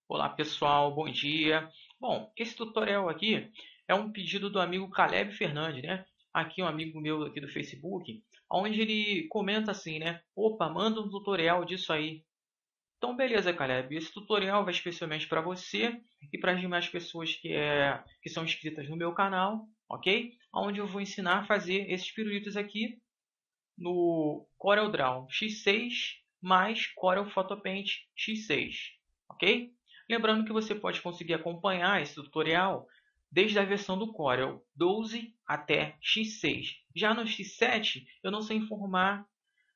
Olá pessoal, bom dia. Bom, esse tutorial aqui é um pedido do amigo Caleb Fernandes, né? Aqui um amigo meu aqui do Facebook, onde ele comenta assim, né? Opa, manda um tutorial disso aí. Então, beleza, Caleb. Esse tutorial vai especialmente para você e para as demais pessoas que são inscritas no meu canal, ok? Onde eu vou ensinar a fazer esses pirulitos aqui no CorelDRAW X6 mais Corel Photopaint X6, ok? Lembrando que você pode conseguir acompanhar esse tutorial desde a versão do Corel 12 até X6. Já no X7, eu não sei informar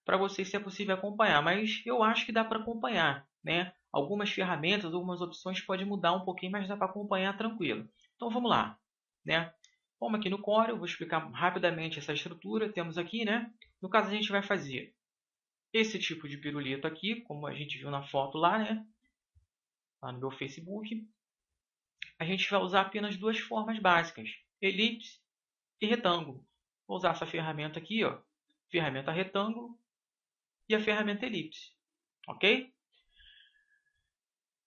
para vocês se é possível acompanhar, mas eu acho que dá para acompanhar, né? Algumas ferramentas, algumas opções pode mudar um pouquinho, mas dá para acompanhar tranquilo. Então vamos lá, né? Como aqui no Corel, eu vou explicar rapidamente essa estrutura. Temos aqui, né? No caso, a gente vai fazer esse tipo de pirulito aqui, como a gente viu na foto lá, né? Lá no meu Facebook. A gente vai usar apenas duas formas básicas, elipse e retângulo. Vou usar essa ferramenta aqui, ó, ferramenta retângulo e a ferramenta elipse, ok?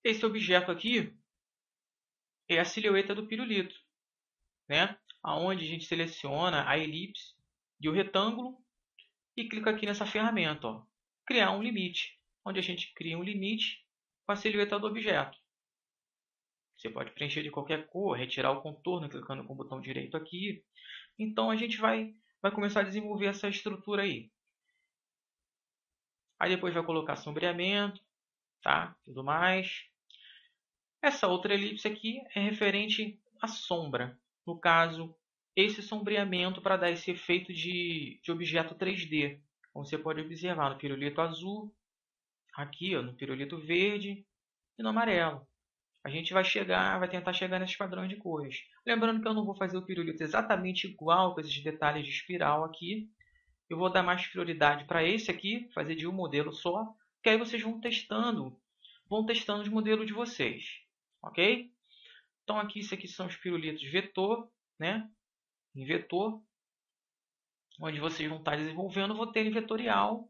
Esse objeto aqui é a silhueta do pirulito, né? Aonde a gente seleciona a elipse e o retângulo e clica aqui nessa ferramenta, ó, criar um limite, onde a gente cria um limite com a silhueta do objeto. Você pode preencher de qualquer cor, retirar o contorno clicando com o botão direito aqui. Então a gente vai começar a desenvolver essa estrutura aí. Aí depois vai colocar sombreamento, tá? Tudo mais. Essa outra elipse aqui é referente à sombra. No caso, esse sombreamento para dar esse efeito de objeto 3D. Como você pode observar no pirulito azul, aqui ó, no pirulito verde e no amarelo. A gente vai tentar chegar nesses padrões de cores. Lembrando que eu não vou fazer o pirulito exatamente igual com esses detalhes de espiral aqui. Eu vou dar mais prioridade para esse aqui, fazer de um modelo só, que aí vocês vão testando os modelos de vocês, ok? Então aqui isso aqui são os pirulitos vetor, né? Em vetor, onde vocês vão estar desenvolvendo, vou ter ele vetorial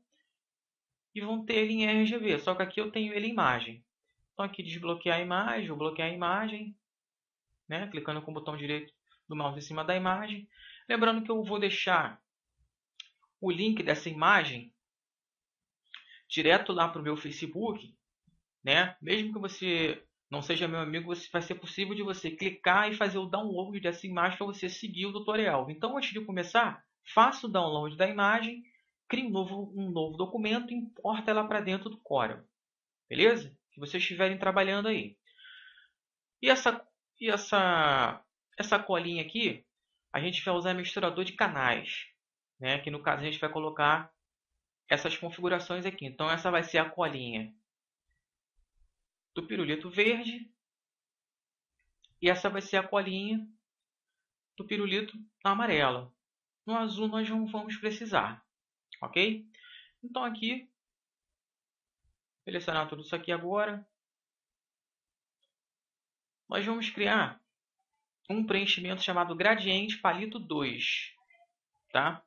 e vão ter ele em RGB, só que aqui eu tenho ele em imagem. Então aqui desbloquear a imagem, vou bloquear a imagem, né? Clicando com o botão direito do mouse em cima da imagem. Lembrando que eu vou deixar o link dessa imagem direto lá para o meu Facebook, né? Mesmo que você não seja meu amigo, vai ser possível de você clicar e fazer o download dessa imagem para você seguir o tutorial. Então, antes de começar, faça o download da imagem, crie um novo documento e importa ela para dentro do Corel. Beleza? Se vocês estiverem trabalhando aí. E essa colinha aqui, a gente vai usar misturador de canais, né? Que no caso a gente vai colocar essas configurações aqui. Então essa vai ser a colinha do pirulito verde e essa vai ser a colinha do pirulito amarelo. No azul nós não vamos precisar, ok? Então aqui, selecionar tudo isso aqui agora, nós vamos criar um preenchimento chamado gradiente palito 2, tá?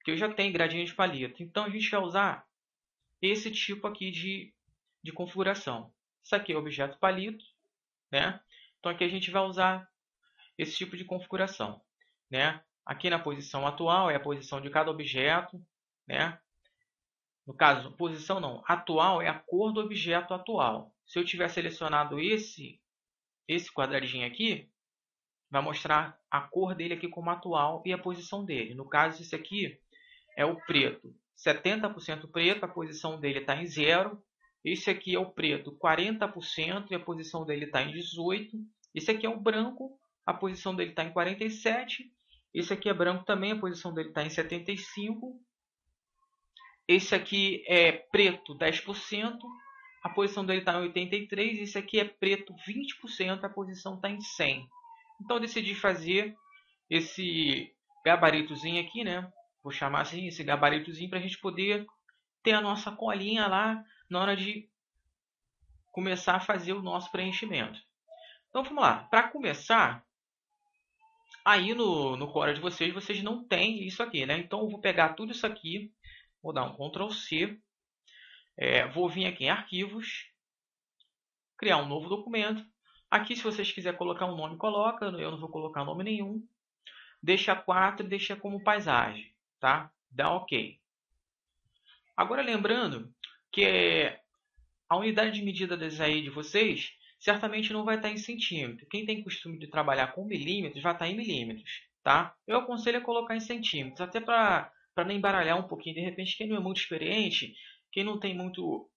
Que eu já tenho gradiente palito. Então a gente vai usar esse tipo aqui de configuração. Isso aqui é o objeto palito, né? Então aqui a gente vai usar esse tipo de configuração, né? Aqui na posição atual é a posição de cada objeto, né? No caso, posição não, atual é a cor do objeto atual. Se eu tiver selecionado esse quadradinho aqui, vai mostrar a cor dele aqui como atual e a posição dele. No caso, esse aqui é o preto, 70% preto, a posição dele está em 0. Esse aqui é o preto, 40% e a posição dele está em 18. Esse aqui é o branco, a posição dele está em 47. Esse aqui é branco também, a posição dele está em 75. Esse aqui é preto, 10%, a posição dele está em 83. Esse aqui é preto, 20%, a posição está em 100. Então eu decidi fazer esse gabaritozinho aqui, né? Vou chamar assim, esse gabaritozinho, para a gente poder ter a nossa colinha lá na hora de começar a fazer o nosso preenchimento. Então vamos lá. Para começar, aí no Corel de vocês não tem isso aqui, né? Então eu vou pegar tudo isso aqui, vou dar um Ctrl C, vou vir aqui em Arquivos, criar um novo documento. Aqui, se vocês quiserem colocar um nome, coloca. Eu não vou colocar nome nenhum. Deixa 4 e deixa como paisagem, tá? Dá OK. Agora, lembrando que a unidade de medida aí de vocês certamente não vai estar em centímetro. Quem tem costume de trabalhar com milímetros vai estar em milímetros, tá? Eu aconselho a colocar em centímetros, até para não embaralhar um pouquinho. De repente, quem não é muito experiente, quem não tem muito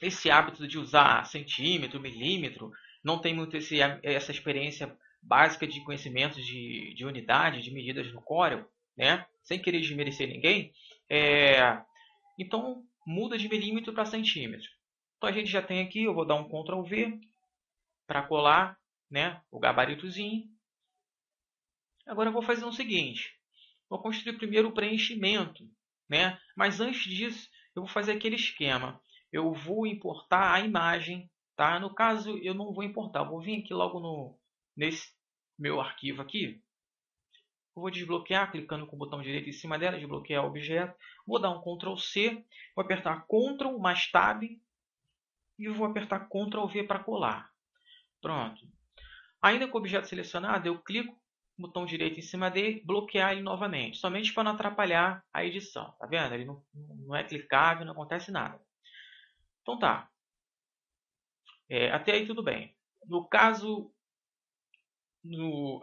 esse hábito de usar centímetro, milímetro, não tem muito essa experiência básica de conhecimentos de unidade, de medidas no Corel, né? Sem querer desmerecer ninguém, então muda de milímetro para centímetro. Então a gente já tem aqui, eu vou dar um Ctrl V para colar, né, o gabaritozinho. Agora eu vou fazer o seguinte, vou construir primeiro o preenchimento, né? Mas antes disso, eu vou fazer aquele esquema. Eu vou importar a imagem, tá? No caso, eu não vou importar, eu vou vir aqui logo nesse meu arquivo aqui. Eu vou desbloquear, clicando com o botão direito em cima dela, desbloquear o objeto. Vou dar um Ctrl C, vou apertar Ctrl mais Tab e vou apertar Ctrl V para colar. Pronto. Ainda com o objeto selecionado, eu clico no botão direito em cima dele, bloquear ele novamente, somente para não atrapalhar a edição. Tá vendo? Ele não é clicável, não acontece nada. Então tá. Até aí tudo bem. No caso,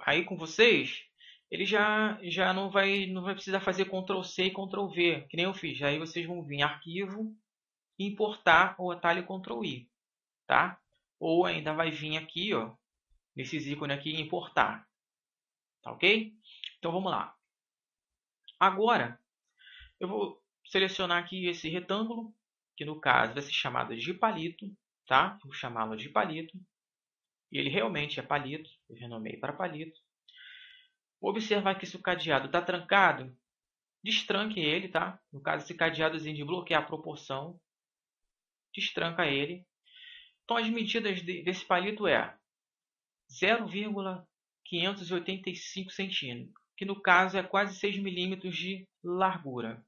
aí com vocês, ele já não vai precisar fazer Ctrl C e Ctrl V, que nem eu fiz. Aí vocês vão vir em Arquivo, importar o atalho Ctrl I, tá? Ou ainda vai vir aqui, ó, nesses ícones aqui, importar. Tá ok? Então vamos lá. Agora, eu vou selecionar aqui esse retângulo, que no caso vai ser chamado de palito, tá? Vou chamá-lo de palito. E ele realmente é palito, eu renomeei para palito. Vou observar que se o cadeado está trancado, destranque ele, tá? No caso, esse cadeadozinho de bloquear a proporção, destranca ele. Então, as medidas desse palito é 0,585 centímetros, que no caso é quase 6 milímetros de largura.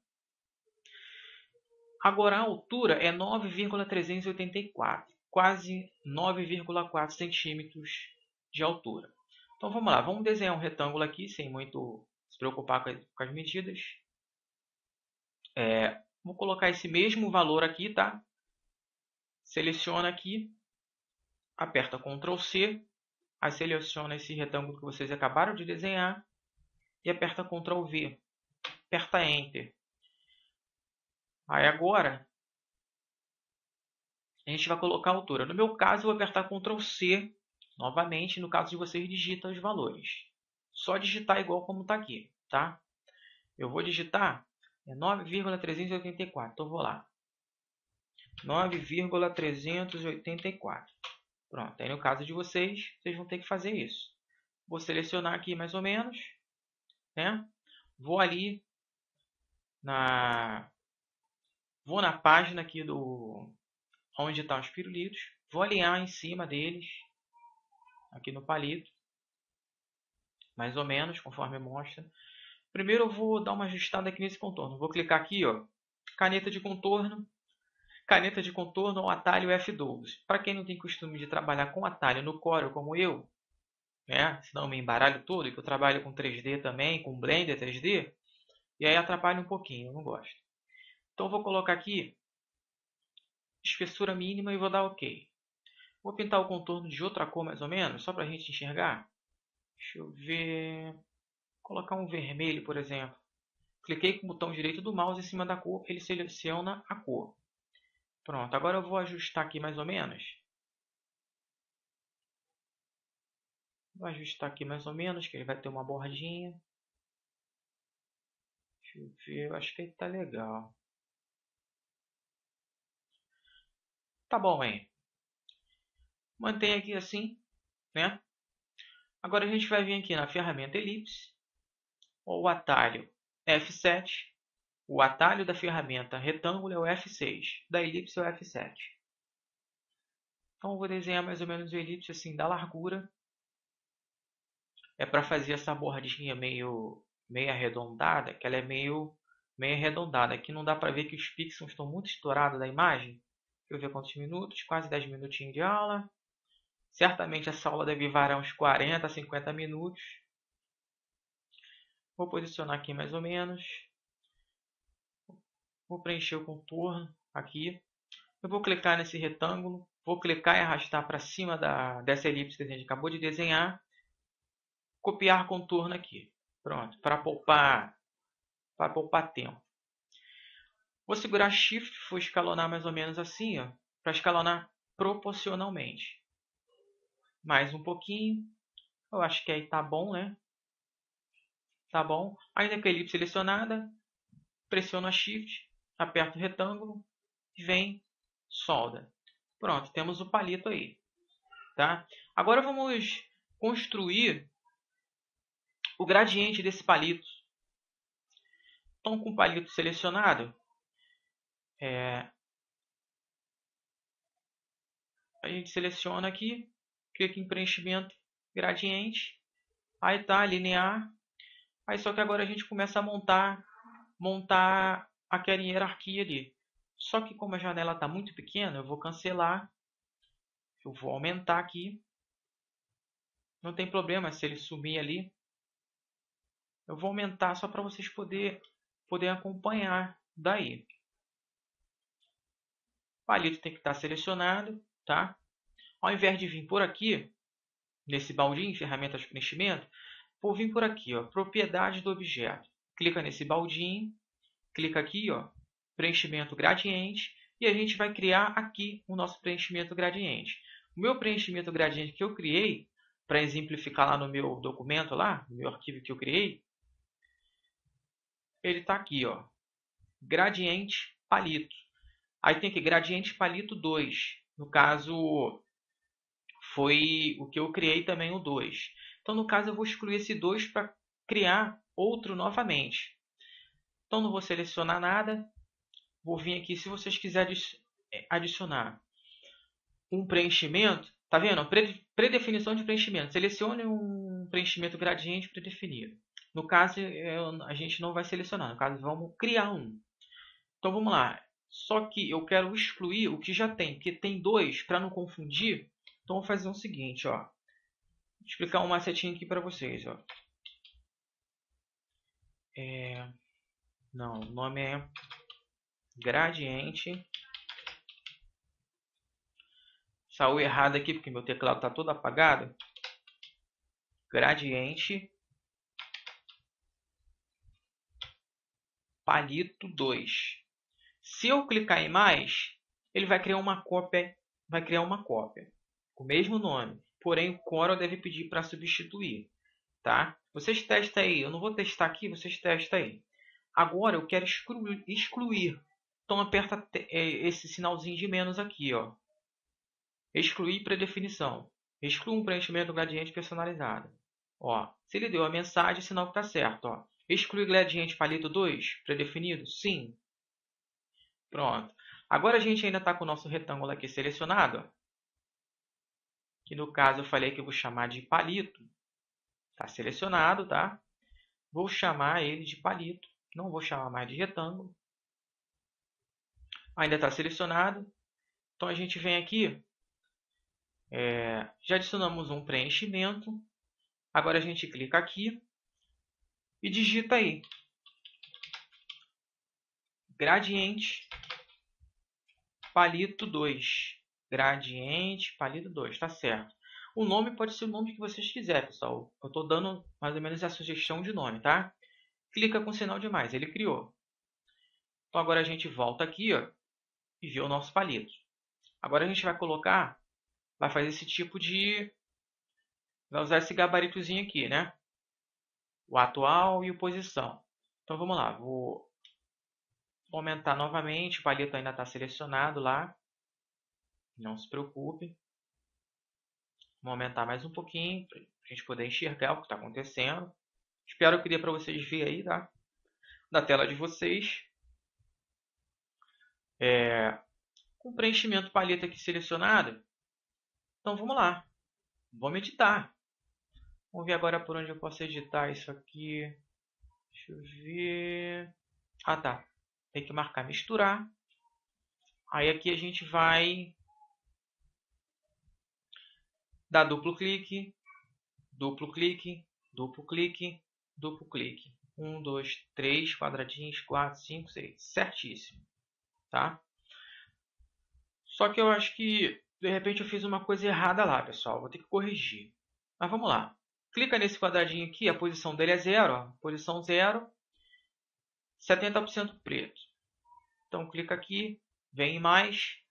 Agora, a altura é 9,384, quase 9,4 centímetros de altura. Então, vamos lá. Vamos desenhar um retângulo aqui, sem muito se preocupar com as medidas. Vou colocar esse mesmo valor aqui, tá? Seleciona aqui, aperta Ctrl C, aí seleciona esse retângulo que vocês acabaram de desenhar e aperta Ctrl V, aperta Enter. Aí agora, a gente vai colocar a altura. No meu caso, eu vou apertar Ctrl C novamente. No caso de vocês, digita os valores. Só digitar igual como está aqui, tá? Eu vou digitar 9,384. Então, eu vou lá. 9,384. Pronto. Aí, no caso de vocês, vocês vão ter que fazer isso. Vou selecionar aqui mais ou menos, né? Vou ali Vou na página aqui onde estão os pirulitos. Vou alinhar em cima deles, aqui no palito, mais ou menos, conforme mostra. Primeiro eu vou dar uma ajustada aqui nesse contorno. Vou clicar aqui, ó, caneta de contorno. Caneta de contorno ou atalho F12. Para quem não tem costume de trabalhar com atalho no Corel como eu, né, senão eu me embaralho todo, que eu trabalho com 3D também, com Blender 3D, e aí atrapalha um pouquinho, eu não gosto. Então eu vou colocar aqui espessura mínima e vou dar OK. Vou pintar o contorno de outra cor mais ou menos, só para a gente enxergar. Deixa eu ver. Vou colocar um vermelho, por exemplo. Cliquei com o botão direito do mouse em cima da cor, ele seleciona a cor. Pronto, agora eu vou ajustar aqui mais ou menos. Vou ajustar aqui mais ou menos, que ele vai ter uma bordinha. Deixa eu ver, eu acho que ele tá legal. Tá bom, hein? Mantém aqui assim, né? Agora a gente vai vir aqui na ferramenta elipse, ou o atalho F7. O atalho da ferramenta retângulo é o F6, da elipse é o F7. Então eu vou desenhar mais ou menos o elipse assim da largura. É para fazer essa bordinha meio arredondada, que ela é meio arredondada. Aqui não dá para ver que os pixels estão muito estourados da imagem. Deixa eu ver quantos minutos. Quase 10 minutinhos de aula. Certamente essa aula deve varar uns 40, 50 minutos. Vou posicionar aqui mais ou menos. Vou preencher o contorno aqui. Eu vou clicar nesse retângulo. Vou clicar e arrastar para cima dessa elipse que a gente acabou de desenhar. Copiar contorno aqui. Pronto, para poupar tempo. Vou segurar Shift, vou escalonar mais ou menos assim, ó, para escalonar proporcionalmente. Mais um pouquinho. Eu acho que aí tá bom, né? Tá bom. Ainda com a elipse selecionada, pressiono a Shift, aperto o retângulo, vem, solda. Pronto, temos o palito aí. Tá? Agora vamos construir o gradiente desse palito. Então, com o palito selecionado, a gente seleciona aqui, clica em preenchimento, gradiente, aí tá, linear, aí só que agora a gente começa a montar aquela hierarquia ali. Só que como a janela está muito pequena, eu vou cancelar, eu vou aumentar aqui, não tem problema se ele sumir ali, eu vou aumentar só para vocês poderem acompanhar daí. O palito tem que estar selecionado, tá? Ao invés de vir por aqui, nesse baldinho, ferramentas de preenchimento, vou vir por aqui, ó, propriedades do objeto. Clica nesse baldinho, clica aqui, ó, preenchimento gradiente, e a gente vai criar aqui o nosso preenchimento gradiente. O meu preenchimento gradiente que eu criei, para exemplificar lá no meu documento, lá, no meu arquivo que eu criei, ele está aqui, ó, gradiente palito. Aí tem que gradiente palito 2. No caso, foi o que eu criei também o 2. Então, no caso, eu vou excluir esse 2 para criar outro novamente. Então, não vou selecionar nada. Vou vir aqui, se vocês quiserem adicionar um preenchimento, tá vendo? Predefinição de preenchimento. Selecione um preenchimento gradiente predefinido. No caso, a gente não vai selecionar. No caso, vamos criar um. Então, vamos lá. Só que eu quero excluir o que já tem, porque tem 2, para não confundir. Então, vou fazer o seguinte, ó. Vou explicar um macetinho aqui para vocês, ó. Não, o nome é gradiente. Saiu errado aqui porque meu teclado está todo apagado. Gradiente palito 2. Se eu clicar em mais, ele vai criar uma cópia, com o mesmo nome. Porém, o Corel deve pedir para substituir, tá? Vocês testem aí. Eu não vou testar aqui, vocês testem aí. Agora eu quero excluir. Então aperta esse sinalzinho de menos aqui, ó. Excluir predefinição. Exclua um preenchimento gradiente personalizado. Ó, se ele deu a mensagem, sinal que está certo. Ó. Excluir gradiente palito 2, predefinido? Sim. Pronto. Agora a gente ainda está com o nosso retângulo aqui selecionado. Ó. Que no caso eu falei que eu vou chamar de palito. Está selecionado, tá? Vou chamar ele de palito. Não vou chamar mais de retângulo. Ainda está selecionado. Então a gente vem aqui. Já adicionamos um preenchimento. Agora a gente clica aqui e digita aí. Gradiente palito 2. Gradiente palito 2, tá certo. O nome pode ser o nome que vocês quiserem, pessoal. Eu estou dando mais ou menos a sugestão de nome, tá? Clica com sinal de mais, ele criou. Então agora a gente volta aqui, ó, e vê o nosso palito. Agora a gente vai colocar, vai fazer esse tipo de... Vai usar esse gabaritozinho aqui, né? O atual e o posição. Então vamos lá, vou aumentar novamente, o palito ainda está selecionado lá. Não se preocupe. Vou aumentar mais um pouquinho, para a gente poder enxergar o que está acontecendo. Espero que dê para vocês verem aí, tá? Da tela de vocês. Com preenchimento paleta aqui selecionado. Então vamos lá. Vamos editar. Vamos ver agora por onde eu posso editar isso aqui. Deixa eu ver. Ah, tá. Tem que marcar misturar. Aí aqui a gente vai dar duplo clique, duplo clique, duplo clique, duplo clique. 1, 2, 3 quadradinhos, 4, 5, 6. Certíssimo. Tá? Só que eu acho que, de repente, eu fiz uma coisa errada lá, pessoal. Vou ter que corrigir. Mas vamos lá. Clica nesse quadradinho aqui, a posição dele é 0. Ó. Posição 0, 70% preto. Então, clica aqui, vem em mais.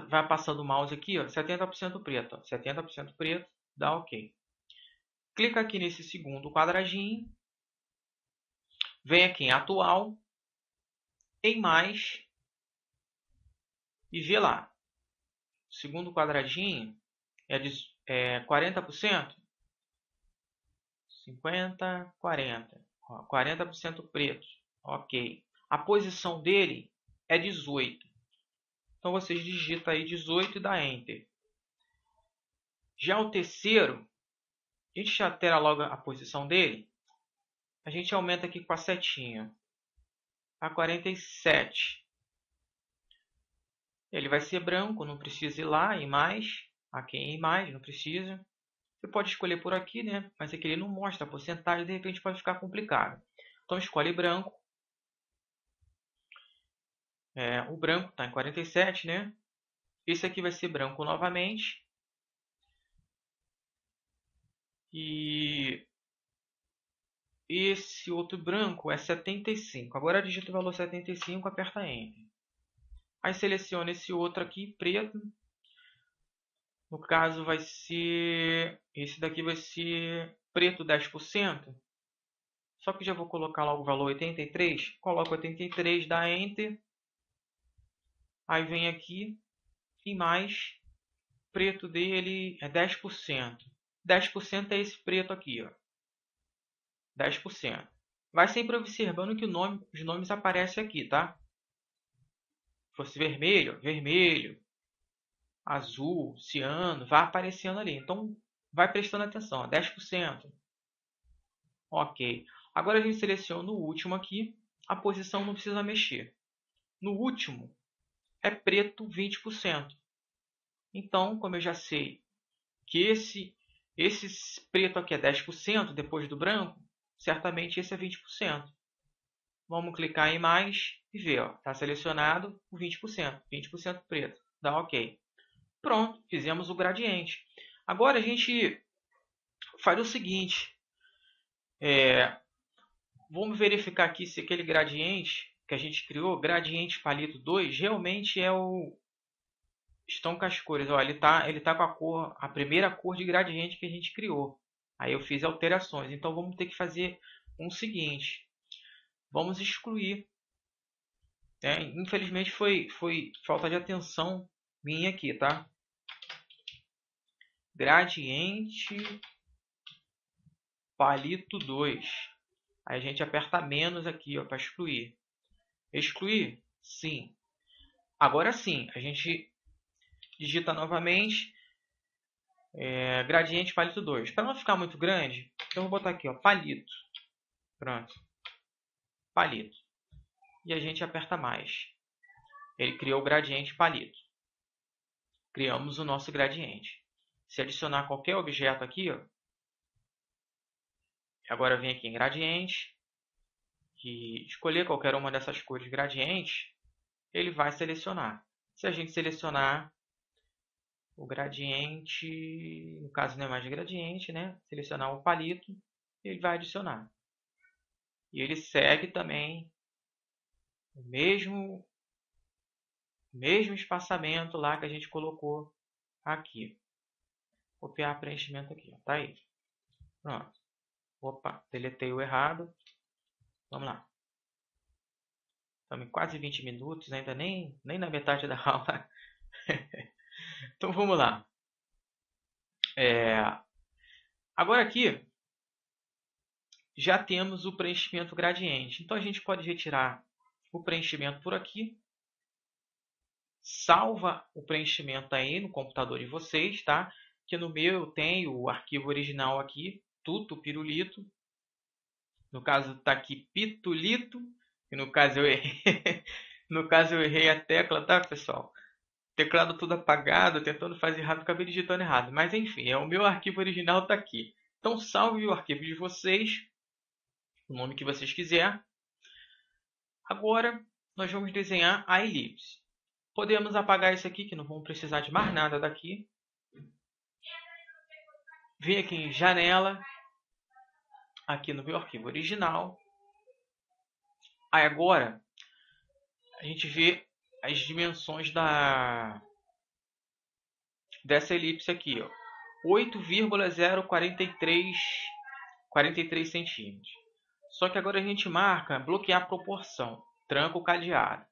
Vai passando o mouse aqui, ó, 70% preto. Ó. 70% preto, dá OK. Clica aqui nesse segundo quadradinho. Vem aqui em atual, em mais. E vê lá. O segundo quadradinho é de 40%. 50, 40. Ó, 40% preto. OK. A posição dele é 18. Então, vocês digitam aí 18 e dá Enter. Já o terceiro, a gente já terá logo a posição dele. A gente aumenta aqui com a setinha a 47. Ele vai ser branco, não precisa ir lá em mais. Aqui em mais, não precisa. Você pode escolher por aqui, né? Mas aqui ele não mostra a porcentagem, de repente pode ficar complicado. Então escolhe branco. O branco está em 47, né? Esse aqui vai ser branco novamente. E esse outro branco é 75. Agora digita o valor 75, aperta Enter. Aí seleciona esse outro aqui, preto. No caso vai ser... Esse daqui vai ser preto 10%. Só que já vou colocar logo o valor 83. Coloco 83, dá Enter. Aí vem aqui em mais. Preto dele é 10%. 10% é esse preto aqui, ó. 10%. Vai sempre observando que os nomes aparecem aqui, tá? Se fosse vermelho, vermelho. Azul, ciano, vai aparecendo ali. Então, vai prestando atenção. Ó, 10%. OK. Agora a gente seleciona o último aqui. A posição não precisa mexer. No último, é preto 20%. Então, como eu já sei que esse preto aqui é 10% depois do branco, certamente esse é 20%. Vamos clicar em mais e ver. Está selecionado o 20%. 20% preto. Dá OK. Pronto, fizemos o gradiente. Agora a gente faz o seguinte. Vamos verificar aqui se aquele gradiente que a gente criou, gradiente palito 2, realmente estão com as cores. Ó, ele tá com a primeira cor de gradiente que a gente criou. Aí eu fiz alterações. Então vamos ter que fazer o seguinte. Vamos excluir. Infelizmente foi falta de atenção minha aqui, tá? Gradiente palito 2. Aí a gente aperta menos aqui para excluir. Excluir? Sim. Agora sim, a gente digita novamente gradiente palito 2. Para não ficar muito grande, eu vou botar aqui, ó, palito. Pronto. Palito. E a gente aperta mais. Ele criou o gradiente palito. Criamos o nosso gradiente. Se adicionar qualquer objeto aqui, ó, agora vem aqui em gradiente e escolher qualquer uma dessas cores gradientes, ele vai selecionar. Se a gente selecionar o gradiente, no caso não é mais de gradiente, né? Selecionar o palito, ele vai adicionar. E ele segue também o mesmo espaçamento lá que a gente colocou aqui. Copiar preenchimento aqui, ó. Tá aí. Pronto. Opa, deletei o errado. Vamos lá. Estamos em quase 20 minutos, ainda nem na metade da aula. Então vamos lá. Agora aqui já temos o preenchimento gradiente. Então a gente pode retirar o preenchimento por aqui. Salva o preenchimento aí no computador de vocês, tá? Que no meu eu tenho o arquivo original aqui, tuto pirulito. No caso está aqui pitulito, e no caso eu errei. No caso, eu errei a tecla, tá, pessoal? Teclado tudo apagado, tentando fazer rápido, acabei digitando errado. Mas enfim, o meu arquivo original está aqui. Então salve o arquivo de vocês, o nome que vocês quiserem. Agora nós vamos desenhar a elipse. Podemos apagar isso aqui, que não vamos precisar de mais nada daqui. Vem aqui em janela, aqui no meu arquivo original. Aí agora a gente vê as dimensões dessa elipse aqui, ó. 8,043 centímetros. Só que agora a gente marca bloquear a proporção, tranca o cadeado.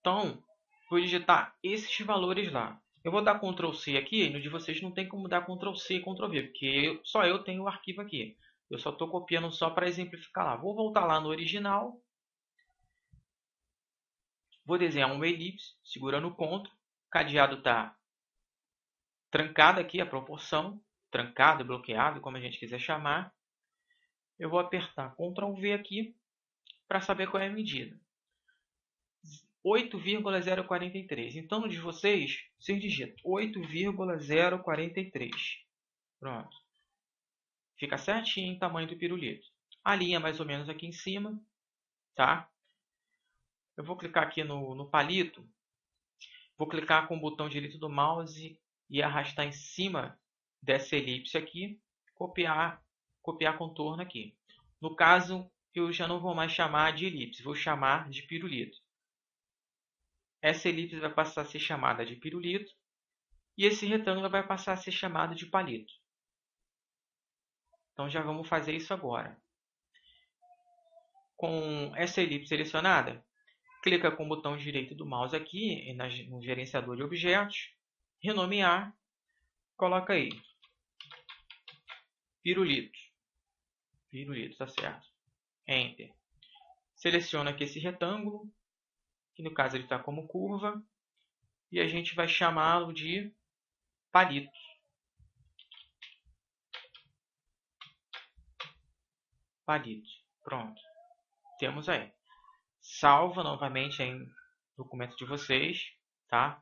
Então, vou digitar esses valores lá. Eu vou dar Ctrl C aqui, no de vocês não tem como dar Ctrl C e Ctrl V, porque só eu tenho o arquivo aqui. Eu só estou copiando só para exemplificar lá. Vou voltar lá no original. Vou desenhar uma elipse, segurando o Ctrl. O cadeado está trancado aqui, a proporção. Trancado, bloqueado, como a gente quiser chamar. Eu vou apertar Ctrl V aqui para saber qual é a medida. 8,043. Então, no de vocês digitam 8,043. Pronto. Fica certinho o tamanho do pirulito. A linha mais ou menos aqui em cima. Tá? Eu vou clicar aqui no palito. Vou clicar com o botão direito do mouse e arrastar em cima dessa elipse aqui. Copiar contorno aqui. No caso, eu já não vou mais chamar de elipse. Vou chamar de pirulito. Essa elipse vai passar a ser chamada de pirulito e esse retângulo vai passar a ser chamado de palito. Então já vamos fazer isso agora. Com essa elipse selecionada, clica com o botão direito do mouse aqui no gerenciador de objetos, renomear, coloca aí pirulito. Pirulito, tá certo. Enter. Seleciona aqui esse retângulo, que no caso ele está como curva, e a gente vai chamá-lo de palito. Palito. Pronto. Temos aí. Salva novamente em documento de vocês, tá?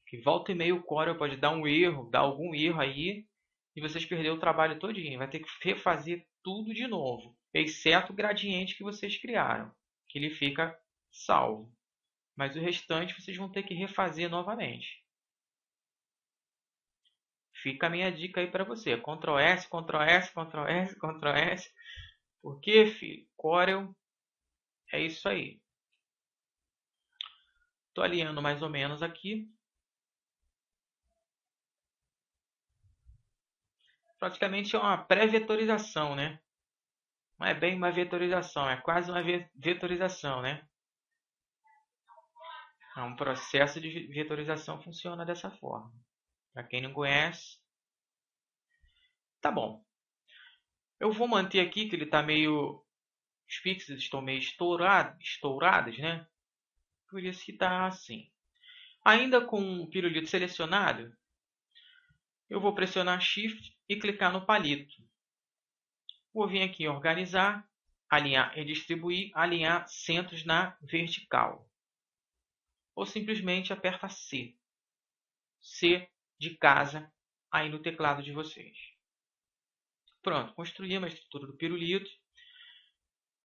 Que volta e meia o Corel pode dar um erro, dar algum erro aí, e vocês perderam o trabalho todinho. Vai ter que refazer tudo de novo, exceto o gradiente que vocês criaram, que ele fica salvo. Mas o restante vocês vão ter que refazer novamente. Fica a minha dica aí para você. Ctrl S, Ctrl S, Ctrl S, Ctrl S. Por quê, filho? Corel é isso aí. Estou alinhando mais ou menos aqui. Praticamente é uma pré-vetorização, né? Não é bem uma vetorização, é quase uma vetorização, né? É um processo de vetorização, funciona dessa forma. Para quem não conhece, tá bom. Eu vou manter aqui que ele está meio... Os pixels estão meio estourados, né? Por isso que está assim. Ainda com o pirulito selecionado, eu vou pressionar Shift e clicar no palito. Vou vir aqui em organizar, alinhar e distribuir, alinhar centros na vertical. Ou simplesmente aperta C. C de casa aí no teclado de vocês. Pronto, construímos a estrutura do pirulito.